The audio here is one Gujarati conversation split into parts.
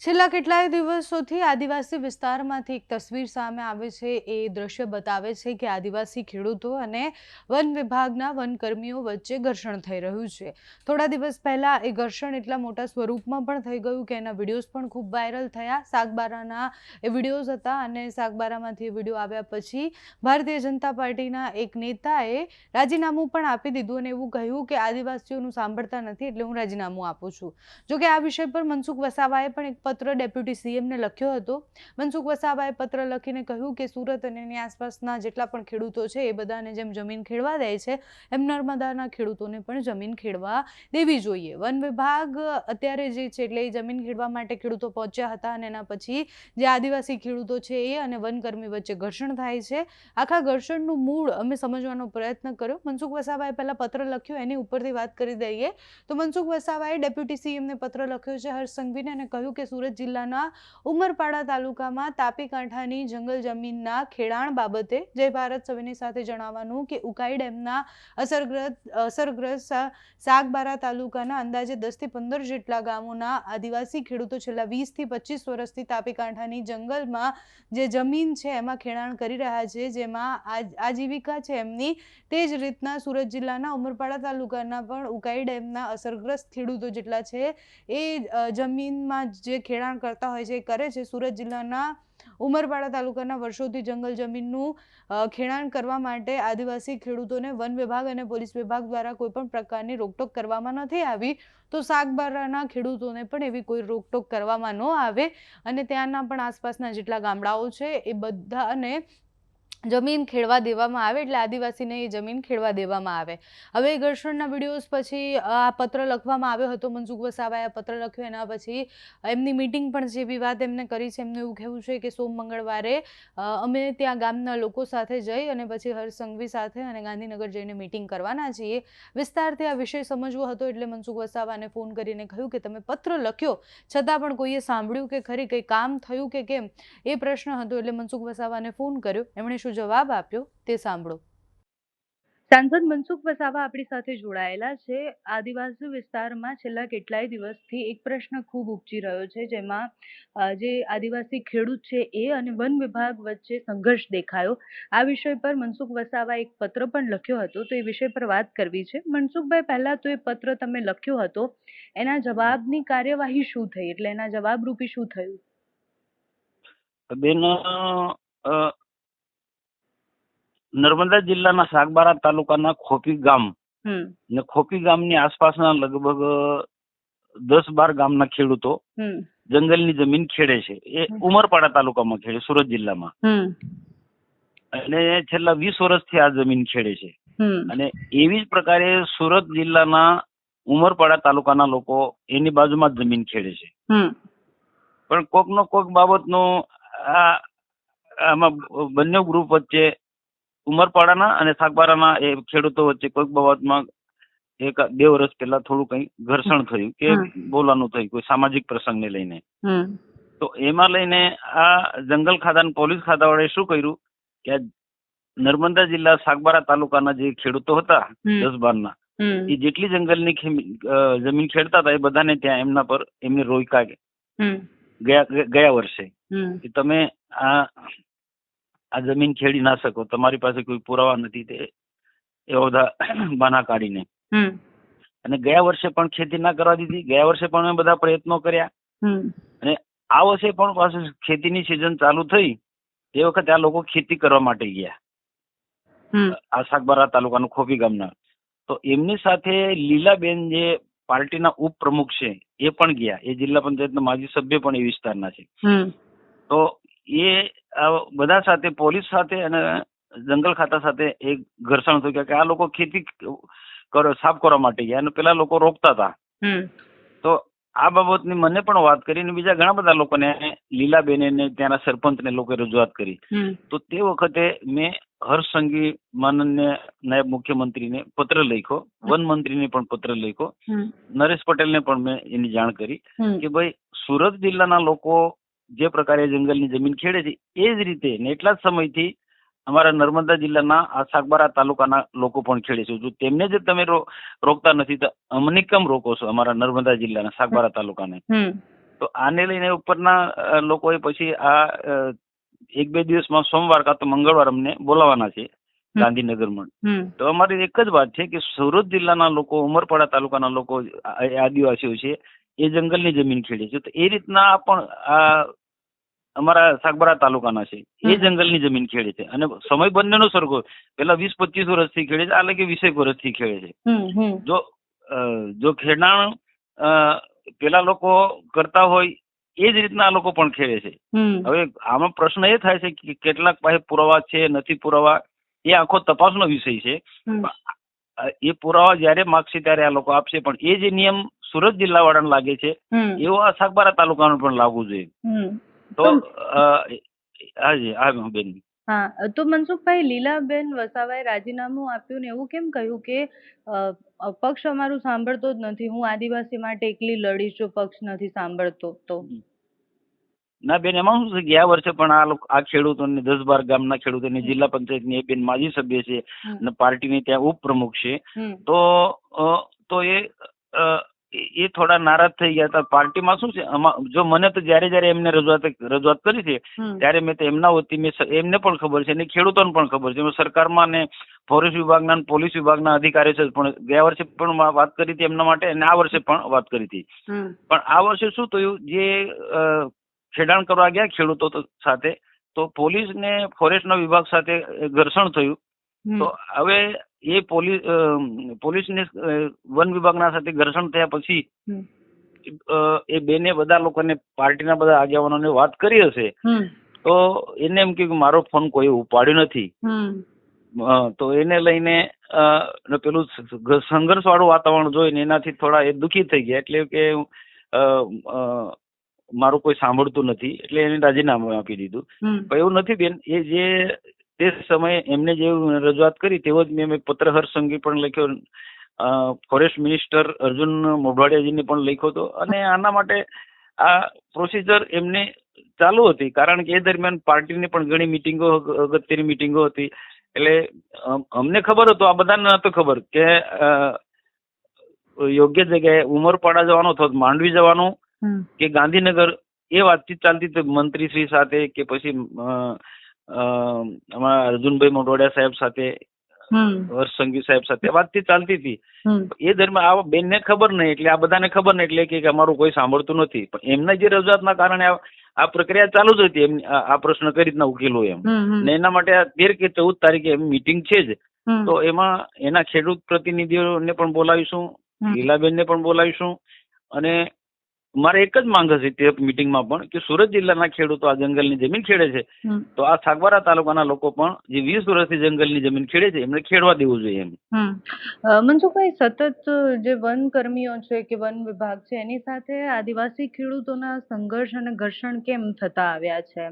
છેલ્લા કેટલાય દિવસોથી આદિવાસી વિસ્તારમાંથી એક તસવીર સામે આવે છે। એ દ્રશ્ય બતાવે છે કે આદિવાસી ખેડૂતો અને વન વિભાગના વનકર્મીઓ વચ્ચે ઘર્ષણ થઈ રહ્યું છે। થોડા દિવસ પહેલા એ ઘર્ષણ એટલા મોટા સ્વરૂપમાં પણ થઈ ગયું કે એના વિડીયોઝ પણ ખૂબ વાયરલ થયા। સાગબારાના એ વિડીયોઝ હતા અને સાગબારામાંથી એ વિડીયો આવ્યા પછી ભારતીય જનતા પાર્ટીના એક નેતાએ રાજીનામું પણ આપી દીધું અને એવું કહ્યું કે આદિવાસીઓનું સાંભળતા નથી એટલે હું રાજીનામું આપું છું। જોકે આ વિષય પર મનસુખ વસાવાએ પણ એક પત્ર ડેપ્યુટી સીએમને લખ્યો હતો। મનસુખ વસાવાએ પત્ર લખીને કહ્યું કે સુરત અને એની આસપાસના જેટલા પણ ખેડૂતો છે એ બધાને જેમ જમીન ખેડવા દે છે એમ નર્મદાના ખેડૂતોને પણ જમીન ખેડવા દેવી જોઈએ। વન વિભાગ અત્યારે જે છે એટલે એ જમીન ખેડવા માટે ખેડૂતો પહોંચ્યા હતા અને એના પછી જે આદિવાસી ખેડૂતો છે એ અને વનકર્મી વચ્ચે ઘર્ષણ થાય છે। આખા ઘર્ષણનું મૂળ અમે સમજવાનો પ્રયત્ન કર્યો। મનસુખ વસાવાએ પહેલા પત્ર લખ્યો એની ઉપરથી વાત કરી દઈએ તો મનસુખ વસાવાએ ડેપ્યુટી સીએમને પત્ર લખ્યો છે હર્ષ સંઘવીને અને કહ્યું કે સુરત જિલ્લાના ઉમરપાડા તાલુકામાં તાપી કાંઠાની જંગલ જમીનના ખેડાણ બાબતે જય ભારત સવેની સાથે જણાવવાનું કે ઉકાઈ ડેમના અસરગ્રસ્ત સાગબારા તાલુકાના અંદાજે 10 થી 15 જેટલા ગામોના આદિવાસી ખેડૂતો છેલ્લા 20 થી 25 વર્ષથી તાપી કાંઠાની જંગલમાં જે જમીન છે એમાં ખેડાણ કરી રહ્યા છે, જેમાં આજીવિકા છે એમની। તે જ રીતના સુરત જિલ્લાના ઉમરપાડા તાલુકાના પણ ઉકાઈ ડેમના અસરગ્રસ્ત ખેડૂતો જેટલા છે એ જમીનમાં જે ખેડાણ કરતા હોય છે એ કરે છે। સુરત જિલ્લાના ઉમરપાડા તાલુકાના વર્ષોથી જંગલ જમીનનું ખેડાણ કરવા માટે આદિવાસી ખેડૂતોને વન વિભાગ અને પોલીસ વિભાગ દ્વારા કોઈ પણ પ્રકારની રોકટોક કરવામાં નથી આવી, તો સાગબારાના ખેડૂતોને પણ એવી કોઈ રોકટોક કરવામાં ન આવે અને ત્યાંના પણ આસપાસના જેટલા ગામડાઓ છે એ બધાને જમીન ખેડવા દેવામાં આવે, એટલે આદિવાસીને એ જમીન ખેડવા દેવામાં આવે। હવે ઘર્ષણના વિડીયોઝ પછી આ પત્ર લખવામાં આવ્યો હતો। મનસુખ વસાવાએ આ પત્ર લખ્યો એના પછી એમની મીટિંગ પણ જેવી વાત એમને કરી છે, એમનું એવું કહેવું છે કે સોમ મંગળવારે અમે ત્યાં ગામના લોકો સાથે જઈ અને પછી હર્ષ સંઘવી સાથે અને ગાંધીનગર જઈને મીટિંગ કરવાના છીએ। વિસ્તારથી આ વિષય સમજવો હતો એટલે મનસુખ વસાવાને ફોન કરીને કહ્યું કે તમે પત્ર લખ્યો છતાં પણ કોઈએ સાંભળ્યું કે ખરી, કંઈ કામ થયું કે કેમ, એ પ્રશ્ન હતો। એટલે મનસુખ વસાવાને ફોન કર્યો, એમણે જવાબ આપ્યો તે સાંભળો। સાંસદ મનસુખ વસાવા આપણી સાથે જોડાયેલા છે। આદિવાસી વિસ્તારમાં છેલ્લા કેટલાય દિવસથી એક પ્રશ્ન ખૂબ ઉપજી રહ્યો છે, જેમાં જે આદિવાસી ખેડૂત છે એ અને વન વિભાગ વચ્ચે સંઘર્ષ દેખાયો। આ વિષય પર મનસુખ વસાવાએ એક પત્ર પણ લખ્યો હતો, તો એ વિષય પર વાત કરવી છે। મનસુખભાઈ, પહેલા તો એ પત્ર તમે લખ્યો હતો એના જવાબની કાર્યવાહી શું થઈ, એટલે એના જવાબરૂપી શું થયું? બેન, નર્મદા જિલ્લાના સાગબારા તાલુકાના ખોપી ગામ ને ખોપી ગામની આસપાસના લગભગ 10-12 ગામના ખેડૂતો જંગલની જમીન ખેડે છે। એ ઉમરપાડા તાલુકામાં ખેડે, સુરત જિલ્લામાં, અને છેલ્લા 20 વર્ષથી આ જમીન ખેડે છે। અને એવી જ પ્રકારે સુરત જિલ્લાના ઉમરપાડા તાલુકાના લોકો એની બાજુમાં જ જમીન ખેડે છે। પણ કોકનો કોક બાબતનો આમાં બંને ગ્રુપ વચ્ચે, ઉમરપાડાના અને સાગબારાના એ ખેડૂતો વચ્ચે કોઈક બાબતમાં 1-2 વર્ષ પહેલા થોડું કંઈ ઘર્ષણ થયું કે બોલવાનું થયું કોઈ સામાજિક પ્રસંગને લઈને। તો એમાં લઈને આ જંગલ ખાતા પોલીસ ખાતા વાળાએ શું કર્યું કે નર્મદા જિલ્લા સાગબારા તાલુકાના જે ખેડૂતો હતા 10-12ના, એ જેટલી જંગલની જમીન ખેડતા હતા એ બધાને ત્યાં એમના પર એમને રોક્યા ગયા વર્ષે કે તમે આ જમીન ખેડી ના શકો, તમારી પાસે કોઈ પુરાવા નથી, તે એવા બધા બહાના કાઢીને અને ગયા વર્ષે પણ ખેતી ના કરવા દીધી। ગયા વર્ષે પણ અમે બધા પ્રયત્નો કર્યા અને આ વર્ષે પણ પાછું ખેતીની સિઝન ચાલુ થઈ એ વખતે આ લોકો ખેતી કરવા માટે ગયા, આ સાગબારા તાલુકાનું ખોપી ગામના। તો એમની સાથે લીલાબેન જે પાર્ટીના ઉપપ્રમુખ છે એ પણ ગયા, એ જિલ્લા પંચાયતના માજી સભ્ય પણ એ વિસ્તારના છે। તો એ બધા સાથે પોલીસ સાથે અને જંગલ ખાતા સાથે એક ઘર્ષણ થયું કે આ લોકો ખેતી સાફ કરવા માટે ગયા અને પેલા લોકો રોકતા હતા। તો આ બાબતની મને પણ વાત કરી અને બીજા ઘણા બધા લોકોને, લીલાબેને ને ત્યાંના સરપંચને લોકો રજૂઆત કરી। તો તે વખતે મેં હર્ષ સંઘવી માનનીય નાયબ મુખ્યમંત્રીને પત્ર લખ્યો, વન મંત્રીને પણ પત્ર લખ્યો, નરેશ પટેલને પણ મેં એની જાણ કરી કે ભાઈ સુરત જિલ્લાના લોકો જે પ્રકારે જંગલની જમીન ખેડે છે એ જ રીતે ને એટલા જ સમયથી અમારા નર્મદા જિલ્લાના આ સાગબારા તાલુકાના લોકો પણ ખેડે છે। જો તેમને જ તમે રોકતા નથી તો અમને કેમ રોકો છો, અમારા નર્મદા જિલ્લાના સાગબારા તાલુકાને? તો આને લઈને ઉપરના લોકોએ પછી આ 1-2 દિવસમાં સોમવાર કાં તો મંગળવાર અમને બોલાવવાના છે ગાંધીનગરમાં. તો અમારી એક જ વાત છે કે સુરત જિલ્લાના લોકો, ઉમરપાડા તાલુકાના લોકો, આદિવાસીઓ છે, એ જંગલની જમીન ખેડે છે. તો એ રીતના પણ આ અમારા સાગબારા તાલુકાના છે, એ જંગલની જમીન ખેડે છે. અને સમય બંનેનો સરખો, પેલા 20-25 વર્ષથી ખેડે છે, આ લગે 20 વર્ષથી ખેડે છે. જો ખેડાણ પેલા લોકો કરતા હોય એ જ રીતના આ લોકો પણ ખેડે છે. હવે આમાં પ્રશ્ન એ થાય છે કે કેટલાક પાસે પુરાવા છે, નથી પુરાવા, એ આખો તપાસનો વિષય છે. એ પુરાવા જયારે માગશે ત્યારે આ લોકો આપશે, પણ એ જે નિયમ સુરત જિલ્લા વાળાને લાગે છે એવો આ સાગબારા તાલુકાનો પણ લાગવું જોઈએ. તો હાજી હા બેન. હા, તો મનસુખભાઈ, લીલાબેન વસાવાએ રાજીનામું આપ્યું ને એવું કેમ કહ્યું કે પક્ષ અમારું સાંભળતો જ નથી, હું આદિવાસી માટે એકલી લડીશ જો પક્ષ નથી સાંભળતો તો? ના બેન, એમાં શું છે, ગયા વર્ષે પણ આ ખેડૂતોને 10-12 ગામના ખેડૂતોને જિલ્લા પંચાયતની એ બેન માજી સભ્ય છે અને પાર્ટીની ત્યાં ઉપપ્રમુખ છે. તો એ થોડા નારાજ થઈ ગયા હતા. પાર્ટીમાં શું છે, જો મને તો જયારે એમને રજૂઆત કરી છે ત્યારે મેં તો એમના વતી એમને પણ ખબર છે અને ખેડૂતોને પણ ખબર છે. સરકારમાં ને ફોરેસ્ટ વિભાગના અને પોલીસ વિભાગના અધિકારીઓ છે, પણ ગયા વર્ષે પણ વાત કરી હતી એમના માટે અને આ વર્ષે પણ વાત કરી હતી. પણ આ વર્ષે શું થયું, જે ખેડાણ કરવા ગયા ખેડૂતો સાથે, તો પોલીસ ને ફોરેસ્ટના વિભાગ સાથે ઘર્ષણ થયું. તો હવે એ પોલીસને વન વિભાગના સાથે ઘર્ષણ થયા પછી એ બેને બધા લોકોને, પાર્ટીના બધા આગેવાનોને વાત કરી હશે, તો એને એમ કે મારો ફોન કોઈ ઉપાડ્યો નથી. તો એને લઈને પેલું સંઘર્ષ વાળું વાતાવરણ જોઈને એનાથી થોડા એ દુઃખી થઈ ગયા, એટલે કે મારું કોઈ સાંભળતું નથી, એટલે એને રાજીનામું આપી દીધું. પણ એવું નથી બેન, એ જે તે સમયે એમને જે રજૂઆત કરી તેવો જ મેં પત્ર હર્ષસંઘવી પણ લખ્યો, ફોરેસ્ટ મિનિસ્ટર અર્જુન મોઢવાડિયાજીને પણ લખ્યો હતો. અને આના માટે આ પ્રોસિજર એમને ચાલુ હતી, કારણ કે એ દરમિયાન પાર્ટીની પણ ઘણી મિટિંગો, અગત્યની મિટિંગો હતી. એટલે અમને ખબર હતું, આ બધાને નહોતું ખબર કે યોગ્ય જગ્યાએ ઉમરપાડા જવાનું અથવા માંડવી જવાનું કે ગાંધીનગર, એ વાતચીત ચાલતી હતી મંત્રીશ્રી સાથે કે પછી અમારા અર્જુનભાઈ મોઢવાડિયા સાહેબ સાથે, હર્ષસંઘવી સાહેબ સાથે વાતચીત ચાલતી હતી. એ દરમિયાન આ બેનને ખબર નહીં, એટલે આ બધાને ખબર નહીં, એટલે કે અમારું કોઈ સાંભળતું નથી. પણ એમના જે રજૂઆતના કારણે આ પ્રક્રિયા ચાલુ જ હતી, એમની આ પ્રશ્ન કઈ રીતના ઉકેલો એમ. ને એના માટે 13 કે 14 તારીખે મિટિંગ છે જ. તો એમાં એના ખેડૂત પ્રતિનિધિઓને પણ બોલાવીશું, લીલાબેનને પણ બોલાવીશું. અને મારે એક જ માંગ હશે તે મિટિંગમાં પણ કે સુરત જિલ્લાના ખેડૂતો આ જંગલની જમીન ખેડે છે, તો આ સાગબારા તાલુકાના લોકો પણ જે 20 વર્ષથી જંગલની જમીન ખેડે છે એમને ખેડવા દેવું જોઈએ એમ. મનસુખભાઈ, સતત જે વન કર્મીઓ છે કે વન વિભાગ છે એની સાથે આદિવાસી ખેડૂતોના સંઘર્ષ અને ઘર્ષણ કેમ થતા આવ્યા છે?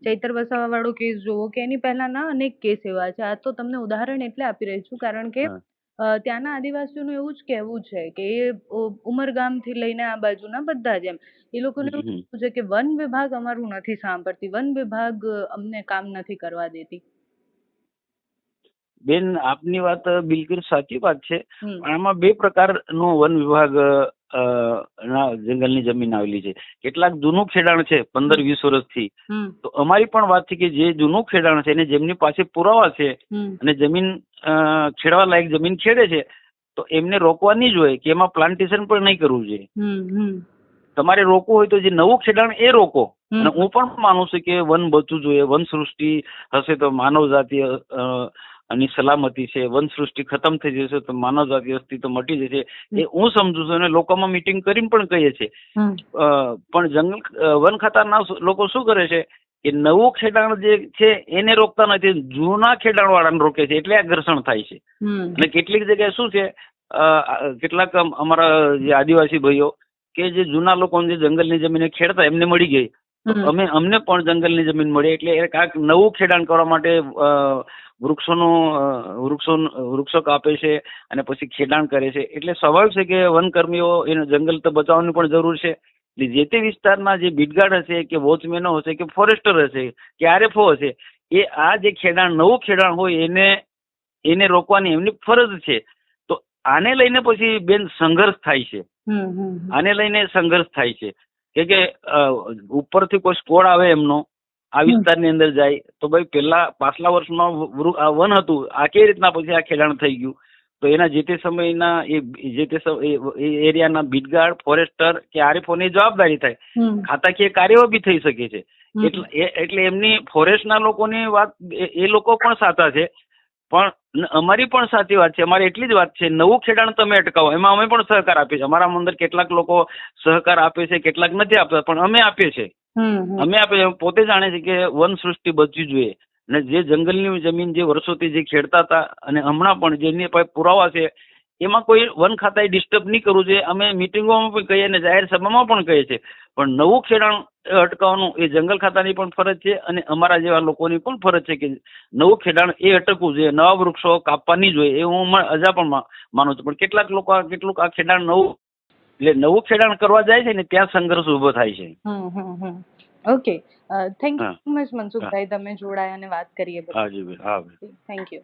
ચૈતર વસાવા વાળો કેસ જોવો કે એની પહેલાના અનેક કેસ એવા છે. આ તો તમને ઉદાહરણ એટલે આપી રહી છું કારણ કે ત્યાંના આદિવાસીઓનું એવું જ કહેવું છે કે એ ઉમરગામથી લઈને આ બાજુના બધા જ એમ, એ લોકોને એવું કહેવું છે કે વન વિભાગ અમારું નથી સાંભળતી, વન વિભાગ અમને કામ નથી કરવા દેતી. બેન, આપની વાત બિલકુલ સાચી વાત છે. આમાં 2 પ્રકારનું વન વિભાગ ના જંગલની જમીન આવેલી છે. કેટલાક જૂનું ખેડાણ છે 15-20 વર્ષથી, તો અમારી પણ વાત છે કે જે જૂનું ખેડાણ છે અને જેમની પાસે પુરાવા છે અને જમીન ખેડવા લાયક જમીન ખેડે છે, તો એમને રોકવાની જ હોય કે એમાં પ્લાન્ટેશન પણ નહીં કરવું જોઈએ. તમારે રોકવું હોય તો જે નવું ખેડાણ એ રોકો. અને હું પણ માનું છું કે વન બચવું જોઈએ. વન સૃષ્ટિ હશે તો માનવ જાતિ અને સલામતી છે, વન સૃષ્ટિ ખતમ થઈ જશે તો માનવ જાતિ અસ્તિત્વ મટી જશે, એ હું સમજુ છું અને લોકોમાં મિટિંગ કરીને પણ કહીએ છીએ. પણ વન ખાતાના લોકો શું કરે છે કે નવું ખેડાણ જે છે એને રોકતા નથી, જૂના ખેડાણ વાળાને રોકે છે, એટલે આ ઘર્ષણ થાય છે. અને કેટલીક જગ્યાએ શું છે, કેટલાક અમારા જે આદિવાસી ભાઈઓ કે જે જૂના લોકો જે જંગલની જમીન ખેડતા એમને મળી ગઈ, અમને પણ જંગલની જમીન મળી, એટલે કાંઈક નવું ખેડાણ કરવા માટે વૃક્ષો કાપે છે અને પછી ખેડાણ કરે છે. એટલે સ્વાભાવિક છે કે વનકર્મીઓ એને જંગલ તો બચાવવાની પણ જરૂર છે. જે તે વિસ્તારના જે બીટગાર્ડ હશે કે વોચમેનો હશે કે ફોરેસ્ટર હશે કે RFO હશે, એ આ જે ખેડાણ નવું ખેડાણ હોય એને રોકવાની એમની ફરજ છે. તો આને લઈને પછી બેન સંઘર્ષ થાય છે, આને લઈને સંઘર્ષ થાય છે. કે ઉપરથી કોઈ સ્કોડ આવે એમનો આ વિસ્તારની અંદર જાય તો ભાઈ પેલા પાછલા વર્ષમાં આ વન હતું, આ કેવી રીતના પછી આ ખેડાણ થઈ ગયું, તો એના જે તે સમયના એ એરિયાના બીટગાર્ડ, ફોરેસ્ટર કે આરએફઓની જવાબદારી થાય. ખાતાકીય કાર્યો બી થઈ શકે છે. એટલે એમની ફોરેસ્ટના લોકોની વાત એ લોકો પણ સાચા છે, પણ અમારી પણ સાચી વાત છે. અમારી એટલી જ વાત છે, નવું ખેડાણ તમે અટકાવો, એમાં અમે પણ સહકાર આપીએ છીએ. અમારા અંદર કેટલાક લોકો સહકાર આપે છે, કેટલાક નથી આપતા, પણ અમે આપીએ છીએ. અમે આપીએ, પોતે જાણે છે કે વન સૃષ્ટિ બચવી જોઈએ, અને જે જંગલની જમીન જે વર્ષોથી જે ખેડતા હતા અને હમણાં પણ જેની પાસે પુરાવા છે એમાં કોઈ વન ખાતાએ ડિસ્ટર્બ નહીં કરવું જોઈએ. અમે મિટિંગોમાં પણ કહીએ અને જાહેર સભામાં પણ કહીએ છીએ, પણ નવું ખેડાણ અટકાવવાનું એ જંગલ ખાતાની પણ ફરજ છે અને અમારા જેવા લોકોની પણ ફરજ છે કે નવું ખેડાણ એ અટકવું જોઈએ, નવા વૃક્ષો કાપવા નહીં જોઈએ, એ હું હજા પણ માનું છું. પણ કેટલાક લોકો કેટલુંક આ ખેડાણ નવું ખેડાણ કરવા જાય છે ને ત્યાં સંઘર્ષ ઉભો થાય છે. Okay, thank you so much Mansukhbhai, તમે જોડાયા અને વાત કરીએ. હાજી, હા, થેન્ક યુ.